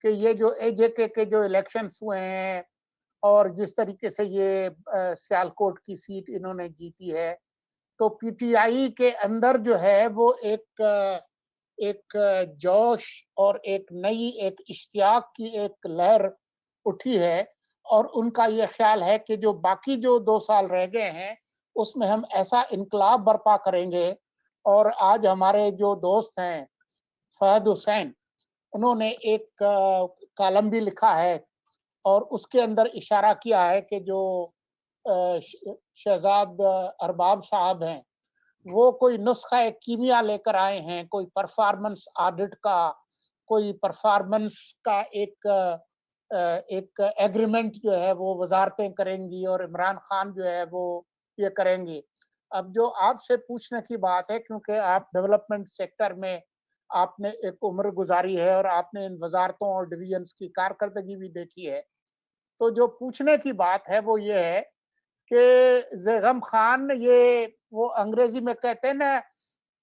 کہ یہ جو AJK کے جو الیکشنز ہوئے ہیں اور جس طریقے سے یہ سیالکوٹ کی سیٹ انہوں نے جیتی ہے، تو پی ٹی آئی کے اندر جو ہے وہ ایک جوش اور ایک نئی ایک اشتیاق کی ایک لہر اٹھی ہے، اور ان کا یہ خیال ہے کہ جو باقی جو 2 سال رہ گئے ہیں اس میں ہم ایسا انقلاب برپا کریں گے۔ اور آج ہمارے جو دوست ہیں فہد حسین، انہوں نے ایک کالم بھی لکھا ہے اور اس کے اندر اشارہ کیا ہے کہ جو شہزاد ارباب صاحب ہیں وہ کوئی نسخہ کیمیا لے کر آئے ہیں، کوئی پرفارمنس آڈٹ کا، کوئی پرفارمنس کا ایک ایگریمنٹ جو ہے وہ وزارتیں کریں گی اور عمران خان جو ہے وہ یہ کریں گے۔ اب جو آپ سے پوچھنے کی بات ہے، کیونکہ آپ ڈیولپمنٹ سیکٹر میں آپ نے ایک عمر گزاری ہے اور آپ نے ان وزارتوں اور ڈویژنز کی کارکردگی بھی دیکھی ہے، تو جو پوچھنے کی بات ہے وہ یہ ہے کہ زیغم خان یہ وہ انگریزی میں کہتے ہیں نا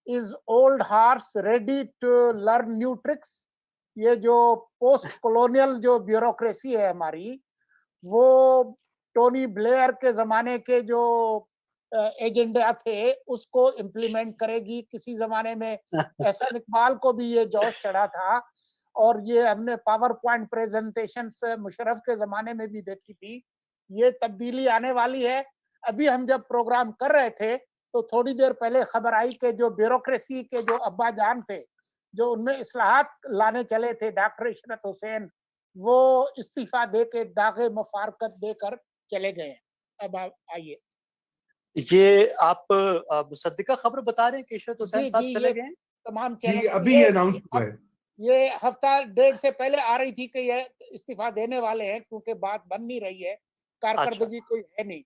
as old horse ready to learn new tricks. یہ جو پوسٹ کولونیل جو بیوروکریسی ہے ہماری، وہ ٹونی بلیئر کے زمانے کے جو ایجنڈا تھے اس کو امپلیمنٹ کرے گی۔ کسی زمانے میں احسن اقبال کو بھی یہ جوش چڑھا تھا، اور یہ ہم نے پاور پوائنٹ پریزنٹیشن سے مشرف کے زمانے میں بھی دیکھی تھی۔ یہ تبدیلی آنے والی ہے۔ ابھی ہم جب پروگرام کر رہے تھے تو تھوڑی دیر پہلے خبر آئی کہ جو بیوروکریسی کے جو ابا جان تھے جو ان میں اصلاحات لانے چلے تھے، ڈاکٹر عشرت حسین، وہ استعفیٰ دے کے داغ مفارقت دے کر چلے گئے ہیں۔ اب آئیے، یہ آپ مصدقہ خبر بتا رہے ہیں کہ عشرت حسین صاحب چلے گئے ہیں؟ تمام جی چینل ابھی یہ اناؤنس ہوا ہے، یہ ہفتہ ڈیڑھ سے پہلے آ رہی تھی کہ یہ استعفیٰ دینے والے ہیں، کیونکہ بات بن نہیں رہی ہے، کارکردگی کوئی ہے نہیں۔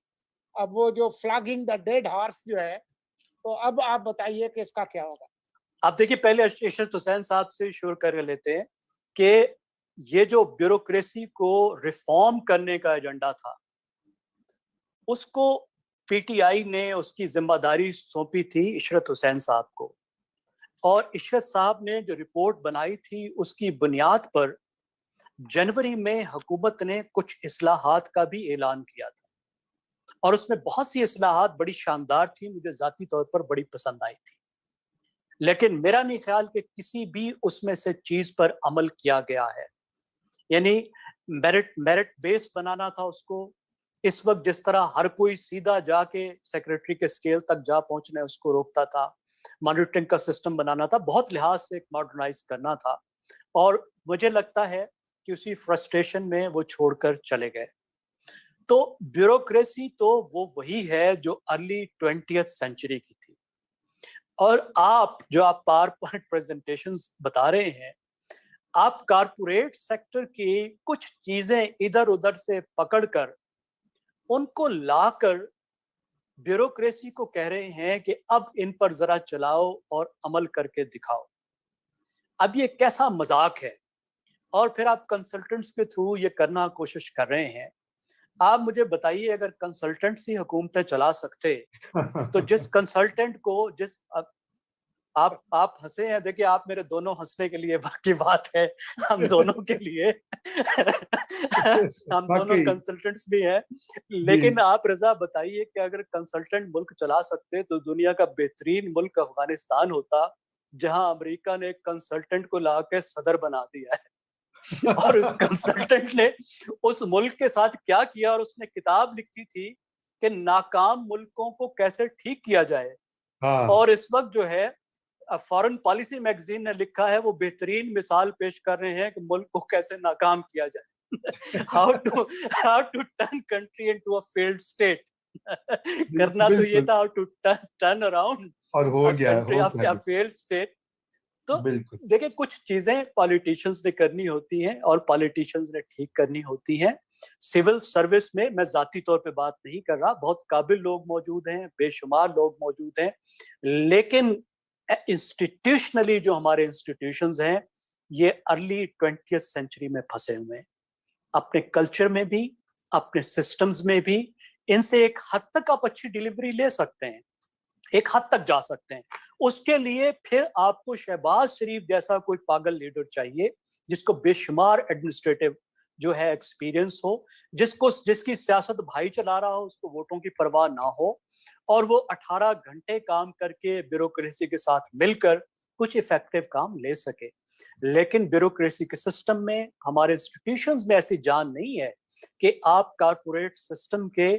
اب وہ جو فلاگنگ دا ڈیڈ ہارس جو ہے، تو اب آپ بتائیے کہ اس کا کیا ہوگا۔ آپ دیکھیے، پہلے عشرت حسین صاحب سے شروع کر لیتے ہیں کہ یہ جو بیوروکریسی کو ریفارم کرنے کا ایجنڈا تھا، اس کو پی ٹی آئی نے اس کی ذمہ داری سونپی تھی عشرت حسین صاحب کو، اور عشرت صاحب نے جو رپورٹ بنائی تھی اس کی بنیاد پر جنوری میں حکومت نے کچھ اصلاحات کا بھی اعلان کیا تھا، اور اس میں بہت سی اصلاحات بڑی شاندار تھی، مجھے ذاتی طور پر بڑی پسند آئی تھی، لیکن میرا نہیں خیال کہ کسی بھی اس میں سے چیز پر عمل کیا گیا ہے۔ یعنی میرٹ بیس بنانا تھا اس کو۔ اس وقت جس طرح ہر کوئی سیدھا جا کے سیکریٹری کے سکیل تک جا پہنچنے اس کو روکتا تھا، مانیٹرنگ کا سسٹم بنانا تھا، بہت لحاظ سے ایک ماڈرنائز کرنا تھا، اور مجھے لگتا ہے کہ اسی فرسٹریشن میں وہ چھوڑ کر چلے گئے۔ تو بیوروکریسی تو وہ وہی ہے جو ارلی 20th سینچری کی تھی، اور آپ جو پاور پوائنٹ پریزنٹیشنز بتا رہے ہیں، آپ کارپوریٹ سیکٹر کی کچھ چیزیں ادھر ادھر سے پکڑ کر ان کو لا کر بیوروکریسی کو کہہ رہے ہیں کہ اب ان پر ذرا چلاؤ اور عمل کر کے دکھاؤ۔ اب یہ کیسا مذاق ہے؟ اور پھر آپ کنسلٹنٹس کے تھرو یہ کرنا کوشش کر رہے ہیں۔ آپ مجھے بتائیے، اگر کنسلٹنٹس ہی حکومتیں چلا سکتے تو جس کنسلٹنٹ کو آپ ہنسے ہیں، دیکھیں آپ میرے دونوں ہنسنے کے لیے، باقی بات ہے ہم دونوں کے لیے ہم دونوں کنسلٹنٹس بھی ہیں، لیکن آپ رضا بتائیے کہ اگر کنسلٹنٹ ملک چلا سکتے تو دنیا کا بہترین ملک افغانستان ہوتا، جہاں امریکہ نے کنسلٹنٹ کو لا کے صدر بنا دیا ہے، اور اس کنسلٹنٹ نے اس ملک کے ساتھ کیا کیا، اور اس نے کتاب لکھی تھی کہ ناکام ملکوں کو کیسے ٹھیک کیا جائے، اور اس وقت جو ہے فارن پالیسی میگزین نے لکھا ہے، وہ بہترین مثال پیش کر رہے ہیں کہ ملک کو کیسے ناکام کیا جائے، how to turn country into a failed state کرنا تو یہ تھا how to turn around a country of a failed state۔ تو دیکھیں کچھ چیزیں پالیٹیشنز نے کرنی ہوتی ہیں اور پالیٹیشنز نے ٹھیک کرنی ہوتی ہیں۔ سول سروس میں میں ذاتی طور پہ بات نہیں کر رہا، بہت قابل لوگ موجود ہیں، بے شمار لوگ موجود ہیں، لیکن انسٹیٹیوشنلی جو ہمارے انسٹیٹیوشنز ہیں یہ ارلی 20th سینچری میں پھنسے ہوئے ہیں، اپنے کلچر میں بھی، اپنے سسٹمز میں بھی۔ ان سے ایک حد تک آپ اچھی ڈیلیوری لے سکتے ہیں، ایک حد تک جا سکتے ہیں، اس کے لیے پھر آپ کو شہباز شریف جیسا کوئی پاگل لیڈر چاہیے جس کو بے شمار ایڈمنسٹریٹو جو ہے ایکسپیرینس ہو, جس کی سیاست بھائی چلا رہا ہو, اس کو ووٹوں کی پرواہ نہ ہو, اور وہ 18 گھنٹے کام کر کے بیوروکریسی کے ساتھ مل کر کچھ افیکٹو کام لے سکے. لیکن بیوروکریسی کے سسٹم میں, ہمارے انسٹیٹیوشنز میں ایسی جان نہیں ہے کہ آپ کارپوریٹ سسٹم کے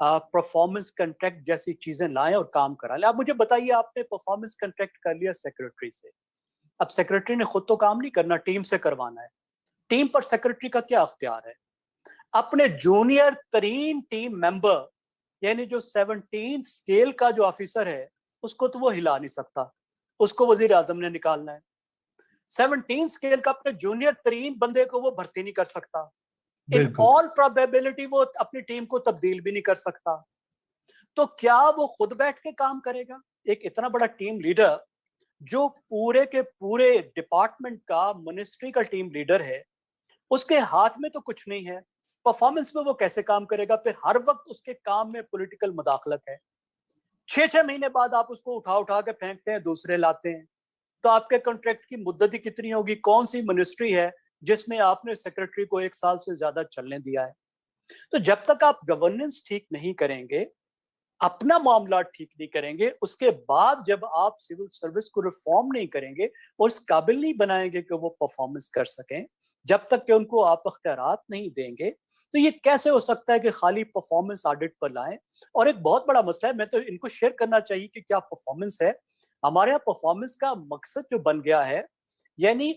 پرفارمنس کنٹریکٹ جیسی چیزیں لائیں اور کام کرا لیں. آپ مجھے بتائیے, آپ نے پرفارمنس کنٹریکٹ کر لیا سیکرٹری سے, اب سیکرٹری نے خود تو کام نہیں کرنا, ٹیم سے کروانا ہے. ٹیم پر سیکرٹری کا کیا اختیار ہے؟ اپنے جونیئر ترین ٹیم ممبر, یعنی جو 17 اسکیل کا جو آفیسر ہے, اس کو تو وہ ہلا نہیں سکتا, اس کو وزیر اعظم نے نکالنا ہے. 17 اسکیل کا اپنے جونیئر ترین بندے کو وہ بھرتی نہیں کر سکتا. ان آل پروبیبلٹی وہ اپنی ٹیم کو تبدیل بھی نہیں کر سکتا. تو کیا وہ خود بیٹھ کے کام کرے گا؟ ایک اتنا بڑا ٹیم لیڈر جو پورے کے پورے ڈپارٹمنٹ کا, منسٹری کا ٹیم لیڈر ہے, اس کے ہاتھ میں تو کچھ نہیں ہے. پرفارمنس میں وہ کیسے کام کرے گا؟ پھر ہر وقت اس کے کام میں پولیٹیکل مداخلت ہے. 6 مہینے بعد آپ اس کو اٹھا کے پھینکتے ہیں, دوسرے لاتے ہیں. تو آپ کے کانٹریکٹ کی مدت ہی کتنی ہوگی؟ کون سی منسٹری ہے جس میں آپ نے سیکرٹری کو 1 سال سے زیادہ چلنے دیا ہے؟ تو جب تک آپ گورننس ٹھیک نہیں کریں گے, اپنا معاملات ٹھیک نہیں کریں گے, اس کے بعد جب آپ سول سروس کو ریفارم نہیں کریں گے اور اس قابل نہیں بنائیں گے کہ وہ پرفارمنس کر سکیں, جب تک کہ ان کو آپ اختیارات نہیں دیں گے, تو یہ کیسے ہو سکتا ہے کہ خالی پرفارمنس آڈٹ پر لائیں؟ اور ایک بہت بڑا مسئلہ ہے, میں تو ان کو شیئر کرنا چاہیے کہ کیا پرفارمنس ہے ہمارے یہاں. پرفارمنس کا مقصد جو بن گیا ہے, یعنی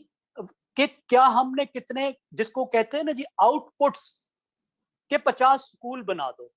کہ کیا ہم نے کتنے, جس کو کہتے ہیں نا جی آؤٹ پٹس, کہ 50 سکول بنا دو.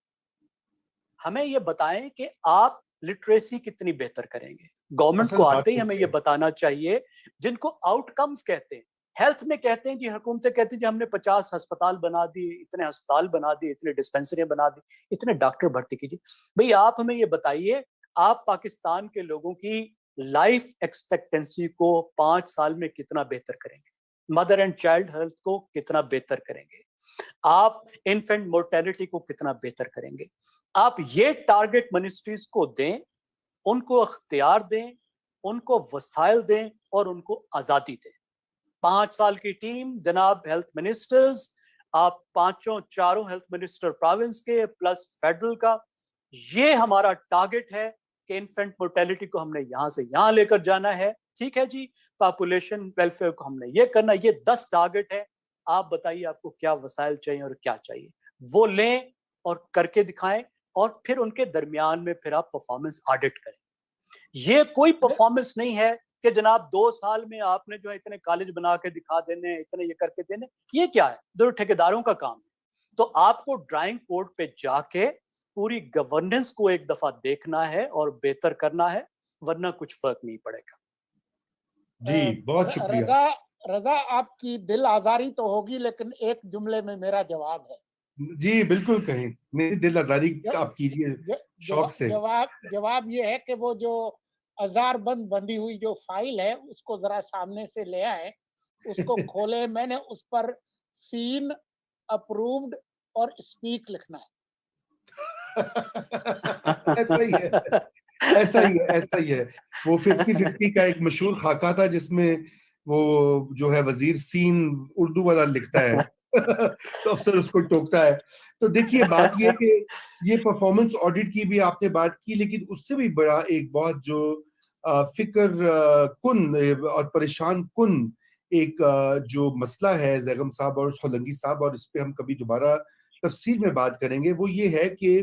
ہمیں یہ بتائیں کہ آپ لٹریسی کتنی بہتر کریں گے. گورنمنٹ کو آتے ہی ہمیں یہ بتانا چاہیے, جن کو آؤٹ کمز کہتے ہیں. ہیلتھ میں کہتے ہیں جی, حکومتیں کہتی ہیں جی ہم نے 50 ہسپتال بنا دیے, اتنے ہسپتال بنا دیے, اتنے ڈسپینسریاں بنا دی, اتنے ڈاکٹر بھرتی کیجیے. بھئی آپ ہمیں یہ بتائیے, آپ پاکستان کے لوگوں کی لائف ایکسپیکٹنسی کو 5 سال میں کتنا بہتر کریں گے؟ مدر اینڈ چائلڈ ہیلتھ کو کتنا بہتر کریں گے؟ آپ انفینٹ مورٹیلٹی کو کتنا بہتر کریں گے؟ آپ یہ ٹارگٹ منسٹریز کو دیں, ان کو اختیار دیں, ان کو وسائل دیں اور ان کو آزادی دیں. 5 سال کی ٹیم, جناب ہیلتھ منسٹرز, آپ 4 ہیلتھ منسٹر پروونس کے پلس فیڈرل کا, یہ ہمارا ٹارگٹ ہے کہ انفینٹ مورٹیلٹی کو ہم نے یہاں سے یہاں لے کر جانا ہے. ٹھیک ہے جی, پاپولیشن ویلفیئر کو ہم نے یہ کرنا, یہ 10 ٹارگٹ ہے. آپ بتائیے آپ کو کیا وسائل چاہیے اور کیا چاہیے, وہ لیں اور کر کے دکھائیں, اور پھر ان کے درمیان میں پھر آپ پرفارمنس آڈٹ کریں. یہ کوئی پرفارمنس نہیں ہے کہ جناب 2 سال میں آپ نے جو اتنے کالج بنا کے دکھا دینے, اتنے یہ کر کے دینے. یہ کیا ہے؟ جو ٹھیکیداروں کا کام ہے. تو آپ کو ڈرائنگ بورڈ پہ جا کے پوری گورننس کو ایک دفعہ دیکھنا ہے اور بہتر کرنا ہے, ورنہ کچھ فرق نہیں پڑے گا. جی بہت شکریہ. رضا, آپ کی دل آزاری تو ہوگی, لیکن ایک جملے میں میرا جواب ہے. جی بالکل کہیں, میری دل آزاری آپ کیجیے شوق سے. جواب یہ ہے کہ وہ جو ہزار بندی ہوئی جو فائل ہے, اس کو ذرا سامنے سے لے آئے, اس کو کھولے. میں نے اس پر سین, اپرووڈ اور اسپیک لکھنا ہے. ایسا ہی ہے, ایسا ہی ہے, ایسا ہی ہے. وہ 50-50 کا ایک مشہور خاکہ تھا جس میں وہ جو ہے وزیر سین اردو والا لکھتا ہے تو افسر اس کو ٹوکتا ہے. تو دیکھیے بات یہ کہ یہ پرفارمنس آڈٹ کی بھی آپ نے بات کی, لیکن اس سے بھی بڑا ایک بہت جو فکر کن اور پریشان کن ایک جو مسئلہ ہے زیغم صاحب اور سولنگی صاحب, اور اس پہ ہم کبھی دوبارہ تفصیل میں بات کریں گے, وہ یہ ہے کہ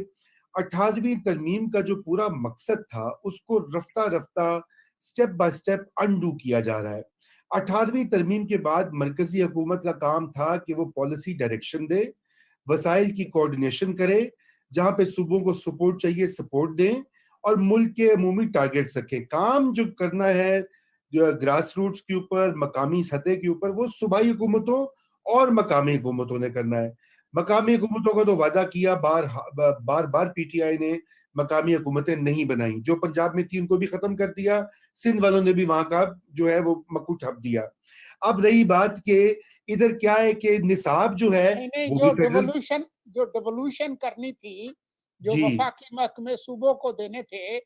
18ویں ترمیم کا جو پورا مقصد تھا اس کو رفتہ رفتہ سٹیپ بائی سٹیپ انڈو کیا جا رہا ہے. 18ویں ترمیم کے بعد مرکزی حکومت کا کام تھا کہ وہ پالیسی ڈائریکشن دے, وسائل کی کوارڈینیشن کرے, جہاں پہ صوبوں کو سپورٹ چاہیے سپورٹ دیں, اور ملک کے عمومی ٹارگیٹس رکھیں. کام جو کرنا ہے گراس روٹس کے اوپر, مقامی سطح کے اوپر, وہ صوبائی حکومتوں اور مقامی حکومتوں نے کرنا ہے. مقامی حکومتوں کا تو وعدہ کیا بار بار پی ٹی آئی نے, مقامی حکومتیں نہیں بنائیں. جو پنجاب میں تھی ان کو بھی ختم کر دیا, سندھ والوں نے بھی وہاں کا جو ہے وہ مکو ٹھپ دیا. اب رہی بات کہ ادھر کیا ہے کہ نصاب جو ہے وہ بھی فیڈرل, جو ڈیولوشن کرنی تھی, جو جی وفاقی محکمے صوبوں کو دینے تھے,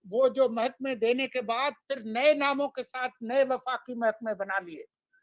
وہ جو محکمے دینے کے بعد پھر نئے ناموں کے ساتھ نئے وفاقی محکمے بنا لیے.